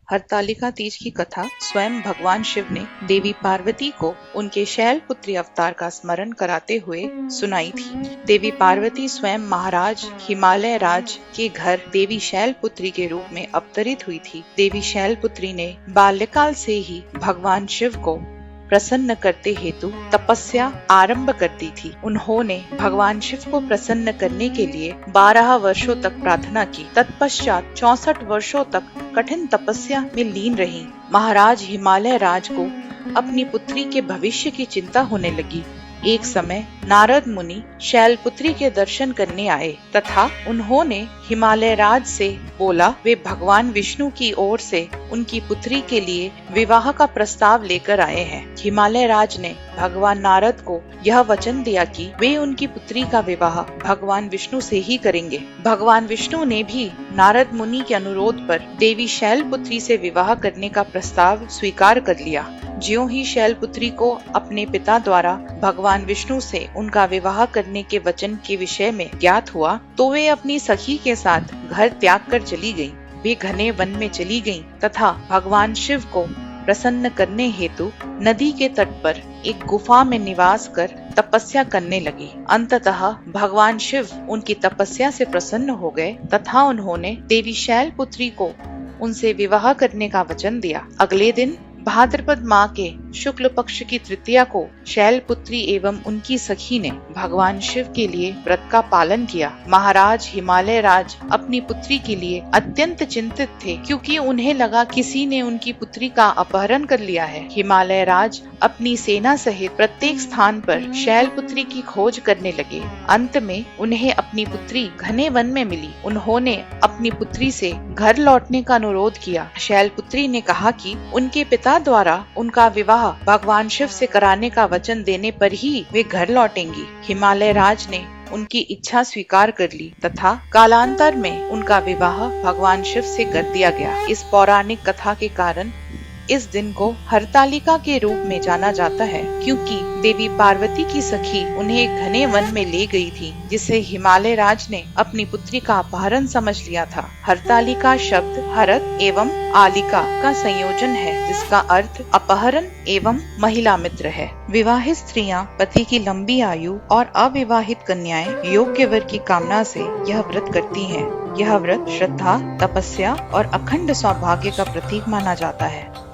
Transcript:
हरतालिका तीज की कथा स्वयं भगवान शिव ने देवी पार्वती को उनके शैलपुत्री अवतार का स्मरण कराते हुए सुनाई थी। देवी पार्वती स्वयं महाराज हिमालय राज के घर देवी शैलपुत्री के रूप में अवतरित हुई थी। देवी शैलपुत्री ने बाल्यकाल से ही भगवान शिव को प्रसन्न करते हेतु तपस्या आरंभ करती थी। उन्होंने भगवान शिव को प्रसन्न करने के लिए 12 वर्षों तक प्रार्थना की। तत्पश्चात 64 वर्षों तक कठिन तपस्या में लीन रही। महाराज हिमालय राज को अपनी पुत्री के भविष्य की चिंता होने लगी। एक समय नारद मुनि शैलपुत्री के दर्शन करने आए तथा उन्होंने हिमालय राज से बोला वे भगवान विष्णु की ओर से उनकी पुत्री के लिए विवाह का प्रस्ताव लेकर आए हैं। हिमालय राज ने भगवान नारद को यह वचन दिया कि वे उनकी पुत्री का विवाह भगवान विष्णु से ही करेंगे। भगवान विष्णु ने भी नारद मुनि के अनुरोध पर देवी शैलपुत्री से विवाह करने का प्रस्ताव स्वीकार कर लिया। ज्यों ही शैलपुत्री को अपने पिता द्वारा भगवान विष्णु से उनका विवाह करने के वचन के विषय में ज्ञात हुआ तो वे अपनी सखी के साथ घर त्याग कर चली गयी। वे घने वन में चली गयीं तथा भगवान शिव को प्रसन्न करने हेतु नदी के तट पर एक गुफा में निवास कर तपस्या करने लगी। अंततः भगवान शिव उनकी तपस्या से प्रसन्न हो गए तथा उन्होंने देवी शैलपुत्री को उनसे विवाह करने का वचन दिया। अगले दिन भाद्रपद माह के शुक्ल पक्ष की तृतीया को शैलपुत्री एवं उनकी सखी ने भगवान शिव के लिए व्रत का पालन किया। महाराज हिमालय राज अपनी पुत्री के लिए अत्यंत चिंतित थे क्योंकि उन्हें लगा किसी ने उनकी पुत्री का अपहरण कर लिया है। हिमालय राज अपनी सेना सहित प्रत्येक स्थान पर शैलपुत्री की खोज करने लगे। अंत में उन्हें अपनी पुत्री घने वन में मिली। उन्होंने अपनी पुत्री से घर लौटने का अनुरोध किया। शैलपुत्री ने कहा कि उनके पिता द्वारा उनका विवाह भगवान शिव से कराने का वचन देने पर ही वे घर लौटेंगी। हिमालय राज ने उनकी इच्छा स्वीकार कर ली तथा कालांतर में उनका विवाह भगवान शिव से कर दिया गया। इस पौराणिक कथा के कारण इस दिन को हरतालिका के रूप में जाना जाता है क्योंकि देवी पार्वती की सखी उन्हें एक घने वन में ले गई थी जिसे हिमालय राज ने अपनी पुत्री का अपहरण समझ लिया था। हरतालिका शब्द हरत एवं आलिका का संयोजन है जिसका अर्थ अपहरण एवं महिला मित्र है। विवाहित स्त्रियां पति की लंबी आयु और अविवाहित कन्याएं योग्य वर की कामना से यह व्रत करती हैं। यह व्रत श्रद्धा, तपस्या और अखंड सौभाग्य का प्रतीक माना जाता है।